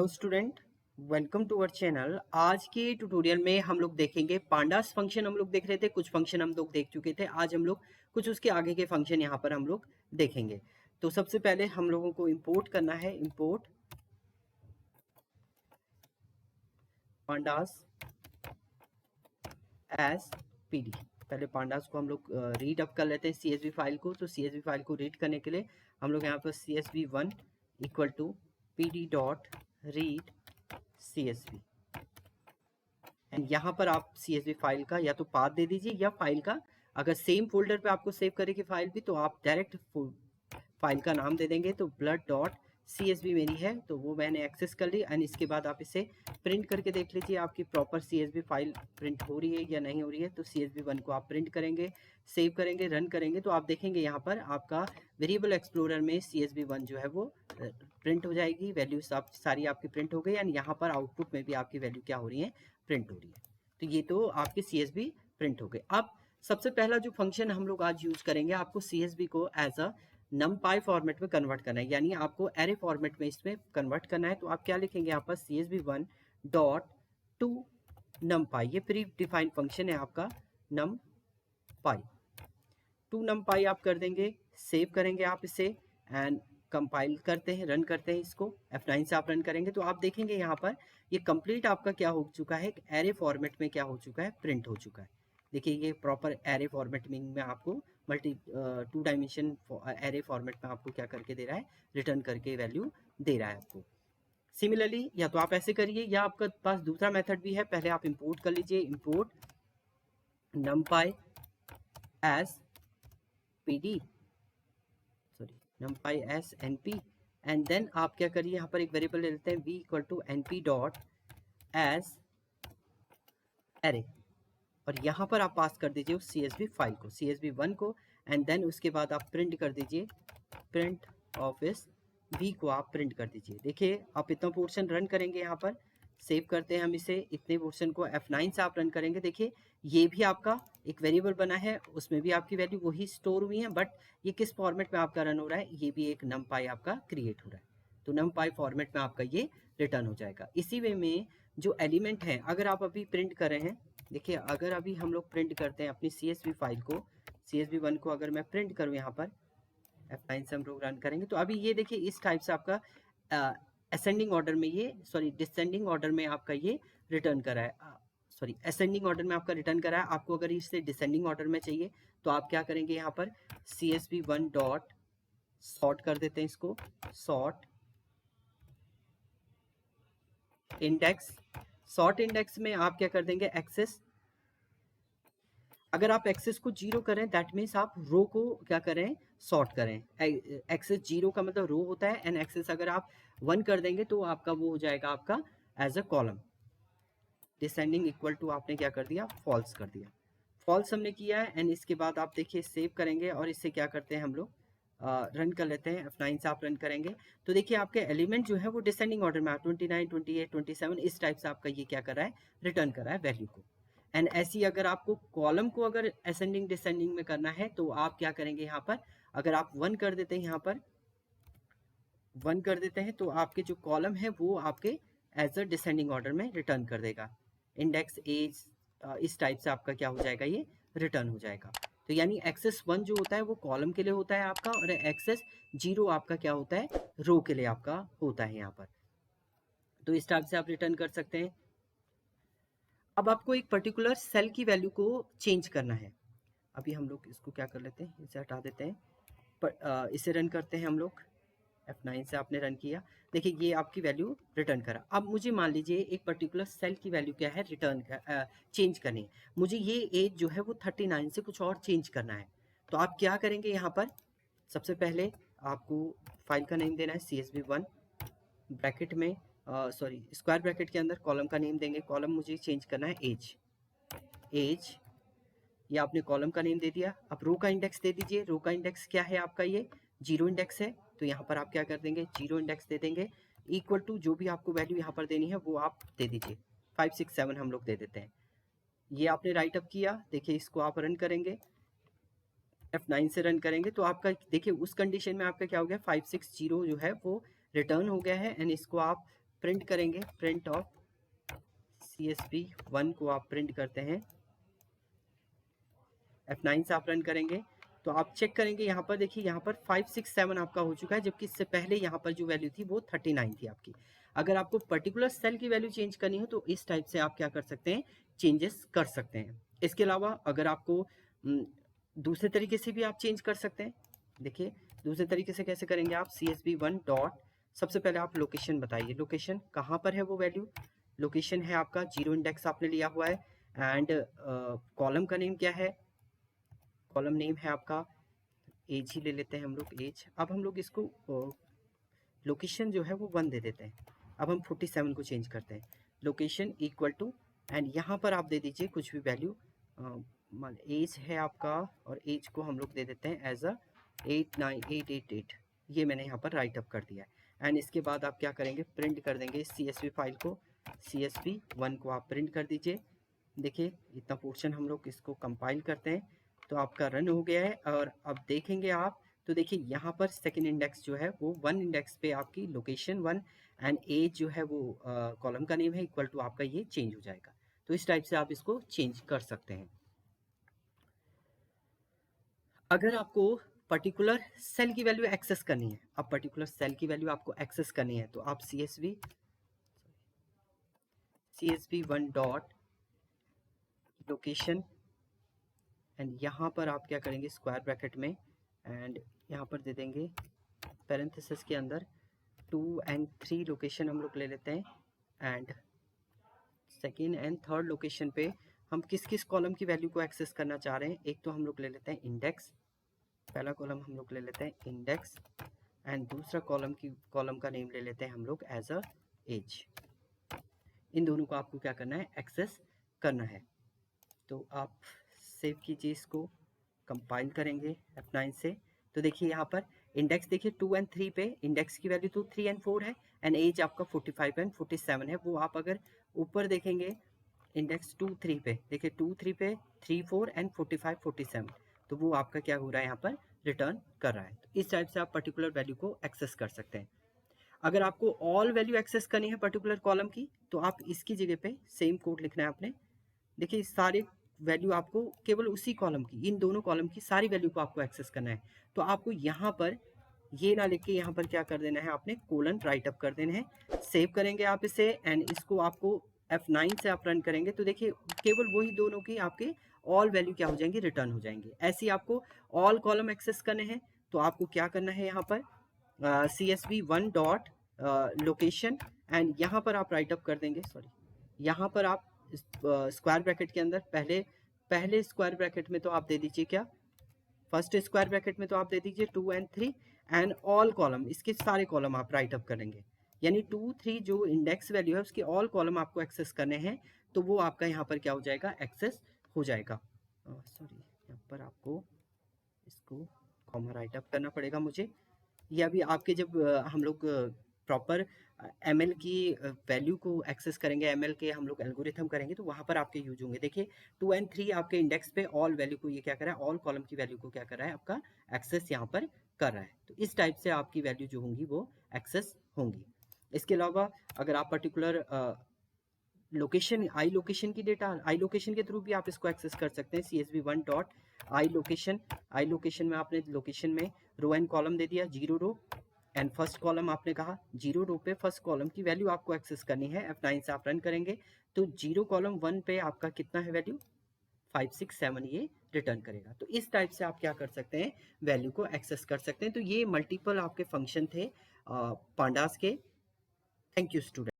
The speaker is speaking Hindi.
Hello student, welcome to our channel. आज के ट्यूटोरियल में हम लोग देखेंगे पांडास फंक्शन। हम लोग देख रहे थे, कुछ फंक्शन हम लोग देख चुके थे। आज हम लोग कुछ उसके आगे के फंक्शन यहाँ पर हम लोग देखेंगे। तो सबसे पहले हम लोगों को इंपोर्ट करना है, इंपोर्ट पांडास एज पीडी। पहले पांडास को हम लोग रीड अप कर लेते हैं सीएसवी फाइल को। तो सीएसवी फाइल को रीड करने के लिए हम लोग यहाँ पर CSV1 equal to pd dot read CSV, and यहाँ पर आप CSV फाइल का या तो पाथ दे दीजिए या फाइल का, अगर सेम फोल्डर पे आपको सेव करेगी फाइल भी तो आप डायरेक्ट फाइल का नाम दे देंगे। तो blood डॉट CSV मेरी है तो वो मैंने एक्सेस कर ली, एंड इसके बाद आप इसे प्रिंट करके देख लीजिए आपकी प्रॉपर CSV फाइल प्रिंट हो रही है या नहीं हो रही है। तो CSV1 को आप प्रिंट करेंगे, सेव करेंगे, रन करेंगे तो आप देखेंगे यहाँ पर आपका वेरिएबल एक्सप्लोरर में CSV1 जो है वो प्रिंट हो जाएगी। वैल्यूज आप सारी आपकी प्रिंट हो गई, एंड यहाँ पर आउटपुट में भी आपकी वैल्यू क्या हो रही है, प्रिंट हो रही है। तो ये तो आपके CSV प्रिंट हो गए। अब सबसे पहला जो फंक्शन हम लोग आज यूज करेंगे, आपको CSV को एज अ numpy फॉर्मेट में कन्वर्ट करना है, यानी आपको एरे फॉर्मेट में इसमें कन्वर्ट करना है। तो आप क्या लिखेंगे यहाँ पर CSV1 डॉट टू numpy, ये प्री डिफाइंड फंक्शन है आपका numpy। टू numpy आप कर देंगे, सेव करेंगे आप इसे, एंड कंपाइल करते हैं, रन करते हैं इसको। F9 से आप रन करेंगे तो आप देखेंगे यहाँ पर ये कंप्लीट आपका क्या हो चुका है, एरे फॉर्मेट में क्या हो चुका है, प्रिंट हो चुका है। देखिए ये प्रॉपर एरे फॉर्मेट में आपको टू डायमेंशन एरे फॉर्मेट में आपको क्या करके दे रहा है, रिटर्न करके वैल्यू दे रहा है आपको। सिमिलरली या तो आप ऐसे करिए या आपके पास दूसरा मेथड भी है। पहले आप इंपोर्ट कर लीजिए, import numpy as pd, sorry numpy as np, and then आप क्या करिए यहाँ पर एक वेरिएबल ले लेते हैं v equal to np dot as array, और यहाँ पर आप पास कर दीजिए उस CSV फाइल को, CSV1 को, एंड देन उसके बाद आप प्रिंट कर दीजिए, प्रिंट ऑफिस v को आप प्रिंट कर दीजिए। देखिए आप इतना पोर्शन रन करेंगे, यहाँ पर सेव करते हैं हम इसे, इतने पोर्शन को F9 से आप रन करेंगे। देखिए ये भी आपका एक वेरिएबल बना है, उसमें भी आपकी वैल्यू वही स्टोर हुई है, बट ये किस फॉर्मेट में आपका रन हो रहा है, ये भी एक numpy आपका क्रिएट हो रहा है। तो numpy फॉर्मेट में आपका ये रिटर्न हो जाएगा। इसी वे में जो एलिमेंट है, अगर आप अभी प्रिंट कर रहे हैं, देखिए अगर अभी हम लोग प्रिंट करते हैं अपनी CSV फाइल को, CSV1 को अगर मैं प्रिंट करूँ यहाँ पर, F9 से हम लोग रन करेंगे तो अभी ये देखिए इस टाइप से आपका असेंडिंग ऑर्डर में ये, सॉरी डिसेंडिंग ऑर्डर में आपका ये रिटर्न करा है, सॉरी असेंडिंग ऑर्डर में आपका रिटर्न करा है। आपको अगर इसे डिसेंडिंग ऑर्डर में चाहिए तो आप क्या करेंगे, यहाँ पर CSV1 डॉट सॉर्ट कर देते हैं इसको, सॉर्ट इंडेक्स। सॉर्ट इंडेक्स में आप क्या कर देंगे, एक्सेस। अगर आप एक्सेस को 0 करें दैट मीन्स आप रो को क्या करें, सॉर्ट करें। एक्सेस 0 का मतलब रो होता है, एंड एक्सेस अगर आप 1 कर देंगे तो आपका वो हो जाएगा आपका as a column. Descending equal to आपने क्या कर दिया, फॉल्स कर दिया। फॉल्स हमने किया है, एंड इसके बाद आप देखिए सेव करेंगे और इससे क्या करते हैं हम लोग, रन कर लेते हैं। F9 से आप रन करेंगे तो देखिए आपके एलिमेंट जो है वो डिसेंडिंग ऑर्डर में 29, 28, 27 इस टाइप से आपका ये क्या कर रहा है, रिटर्न कर रहा है वैल्यू को। एंड ऐसी अगर आपको कॉलम को अगर असेंडिंग डिसेंडिंग में करना है तो आप क्या करेंगे, यहाँ पर अगर आप 1 कर देते हैं, यहाँ पर 1 कर देते हैं तो आपके जो कॉलम है वो आपके एज अ डिसेंडिंग ऑर्डर में रिटर्न कर देगा। इंडेक्स एज इस टाइप से आपका क्या हो जाएगा, ये रिटर्न हो जाएगा। तो यानी एक्सेस 1 जो होता है वो कॉलम के लिए होता है आपका, और एक्सेस 0 आपका क्या होता है, रो के लिए आपका होता है यहाँ पर। तो इस टाइप से आप रिटर्न कर सकते हैं। अब आपको एक पर्टिकुलर सेल की वैल्यू को चेंज करना है। अभी हम लोग इसको क्या कर लेते हैं, इसे हटा देते हैं, इसे रन करते हैं हम लोग। F9 से आपने रन किया, देखिए ये आपकी वैल्यू रिटर्न करा। अब मुझे मान लीजिए एक पर्टिकुलर सेल की वैल्यू क्या है, रिटर्न चेंज करनी है। मुझे ये एज जो है वो 39 से कुछ और चेंज करना है। तो आप क्या करेंगे, यहाँ पर सबसे पहले आपको फाइल का नेम देना है CSV1 ब्रैकेट में, सॉरी स्क्वायर ब्रैकेट के अंदर कॉलम का नेम देंगे। कॉलम मुझे चेंज करना है एज, एज ये आपने कॉलम का नेम दे दिया। अब रो का इंडेक्स दे दीजिए। रो का इंडेक्स क्या है आपका, ये 0 इंडेक्स है, तो यहाँ पर आप क्या कर देंगे, 0 इंडेक्स दे देंगे, इक्वल टू जो भी आपको वैल्यू यहाँ पर देनी है वो आप दे दीजिए। 5, 6, 7 हम लोग दे देते हैं। ये आपने राइट अप किया, देखिए इसको आप रन करेंगे, F9 से रन करेंगे तो आपका देखिए उस कंडीशन में आपका क्या हो गया, 5, 6, 0 जो है वो रिटर्न हो गया है, एंड इसको आप प्रिंट करेंगे, प्रिंट ऑफ CSV1 को आप प्रिंट करते हैं, F9 से आप रन करेंगे तो आप चेक करेंगे यहाँ पर देखिए, यहाँ पर 5 6 7 आपका हो चुका है, जबकि इससे पहले यहाँ पर जो वैल्यू थी वो 39 थी आपकी। अगर आपको पर्टिकुलर सेल की वैल्यू चेंज करनी हो तो इस टाइप से आप क्या कर सकते हैं, चेंजेस कर सकते हैं। इसके अलावा अगर आपको दूसरे तरीके से भी आप चेंज कर सकते हैं। देखिए दूसरे तरीके से कैसे करेंगे आप, CSV1 डॉट, सबसे पहले आप लोकेशन बताइए, लोकेशन कहाँ पर है वो वैल्यू, लोकेशन है आपका 0 इंडेक्स आपने लिया हुआ है, एंड कॉलम का नेम क्या है, कॉलम नेम है आपका एज ही ले लेते हैं हम लोग, एज। अब हम लोग इसको लोकेशन जो है वो 1 दे देते हैं। अब हम 47 को चेंज करते हैं, लोकेशन इक्वल टू, एंड यहाँ पर आप दे दीजिए कुछ भी वैल्यू, मान एज है आपका, और एज को हम लोग दे देते हैं एज अ 89888, ये मैंने यहाँ पर राइट अप कर दिया है। एंड इसके बाद आप क्या करेंगे, प्रिंट कर देंगे CSV फाइल को, CSV1 को आप प्रिंट कर दीजिए। देखिए इतना पोर्शन हम लोग इसको कंपाइल करते हैं तो आपका रन हो गया है। और अब देखेंगे आप तो देखिए यहाँ पर सेकंड इंडेक्स जो है वो 1 इंडेक्स पे आपकी लोकेशन 1 एंड एज जो है वो कॉलम का नेम है इक्वल टू आपका ये चेंज हो जाएगा। तो इस टाइप से आप इसको चेंज कर सकते हैं। अगर आपको पर्टिकुलर सेल की वैल्यू एक्सेस करनी है, अब पर्टिकुलर सेल की वैल्यू आपको एक्सेस करनी है तो आप CSV1 डॉट लोकेशन, एंड यहाँ पर आप क्या करेंगे, स्क्वायर ब्रैकेट में, एंड यहाँ पर दे देंगे पैरेंथेसिस के अंदर 2 and 3 लोकेशन हम लोग ले लेते हैं, and second and third location पे हम किस किस कॉलम की वैल्यू को एक्सेस करना चाह रहे हैं। एक तो हम लोग ले लेते हैं इंडेक्स, पहला कॉलम हम लोग ले लेते हैं इंडेक्स, एंड दूसरा कॉलम का नेम ले लेते हैं हम लोग एज अ एज। इन दोनों को आपको क्या करना है, एक्सेस करना है। तो आप सेव कीजिए, इसको कंपाइल करेंगे F9 से। तो देखिए यहाँ पर इंडेक्स देखिए 2 and 3 पे इंडेक्स की वैल्यू तो 3 and 4 है, एंड एज आपका 45 and 47 है। वो आप अगर ऊपर देखेंगे इंडेक्स 2 3 पे, देखिए 2 3 पे 3 4 एंड 45 47, तो वो आपका क्या हो रहा है यहाँ पर रिटर्न कर रहा है। तो इस टाइप से आप पर्टिकुलर वैल्यू को एक्सेस कर सकते हैं। अगर आपको ऑल वैल्यू एक्सेस करनी है पर्टिकुलर कॉलम की तो आप इसकी जगह पे सेम कोड लिखना है आपने। देखिए सारे वैल्यू आपको केवल उसी कॉलम की, इन दोनों कॉलम की सारी वैल्यू को आपको एक्सेस करना है। तो आपको यहाँ पर ये ना लिख के यहाँ पर क्या कर देना है, आपने कोलन राइट अप कर देना है। सेव करेंगे आप इसे, एंड इसको आपको F9 से आप रन करेंगे तो देखिए केवल वही दोनों की आपके ऑल वैल्यू क्या हो जाएंगी, रिटर्न हो जाएंगे। ऐसे ही आपको ऑल कॉलम एक्सेस करने हैं तो आपको क्या करना है, यहाँ पर CSV1 डॉट लोकेशन, एंड यहाँ पर आप राइट अप कर देंगे, सॉरी यहाँ पर आप स्क्वायर ब्रैकेट के अंदर पहले स्क्वायर ब्रैकेट में तो आप दे दीजिए क्या, फर्स्ट स्क्वायर ब्रैकेट में तो आप दे दीजिए 2 and 3 एंड ऑल कॉलम, इसके सारे कॉलम आप राइट अप करेंगे। यानी 2 3 जो इंडेक्स वैल्यू है उसके ऑल कॉलम आपको एक्सेस करने हैं, तो वो आपका यहाँ पर क्या हो जाएगा, एक्सेस हो जाएगा। सॉरी यहाँ पर आपको इसको कॉमा राइट अप करना पड़ेगा मुझे। ये अभी आपके जब हम लोग प्रॉपर ML की वैल्यू को एक्सेस करेंगे, ML के हम लोग एल्गोरिथम करेंगे तो वहाँ पर आपके यूज होंगे। देखिए 2 and 3 आपके इंडेक्स पे ऑल वैल्यू को ये क्या कर रहा है, ऑल कॉलम की वैल्यू को क्या कर रहा है, आपका एक्सेस यहाँ पर कर रहा है। तो इस टाइप से आपकी वैल्यू जो होंगी वो एक्सेस होंगी। इसके अलावा अगर आप पर्टिकुलर लोकेशन, आई लोकेशन की डेटा, आई लोकेशन के थ्रू भी आप इसको एक्सेस कर सकते हैं। CSV1 डॉट आई लोकेशन में आपने लोकेशन में रो एंड कॉलम दे दिया, 0 रो एंड फर्स्ट कॉलम आपने कहा 0 रो पे फर्स्ट कॉलम की वैल्यू आपको एक्सेस करनी है। F9 से आप रन करेंगे तो 0 कॉलम 1 पे आपका कितना है वैल्यू, 5 6 7 ये रिटर्न करेगा। तो इस टाइप से आप क्या कर सकते हैं, वैल्यू को एक्सेस कर सकते हैं। तो ये मल्टीपल आपके फंक्शन थे पांडास के। Thank you student.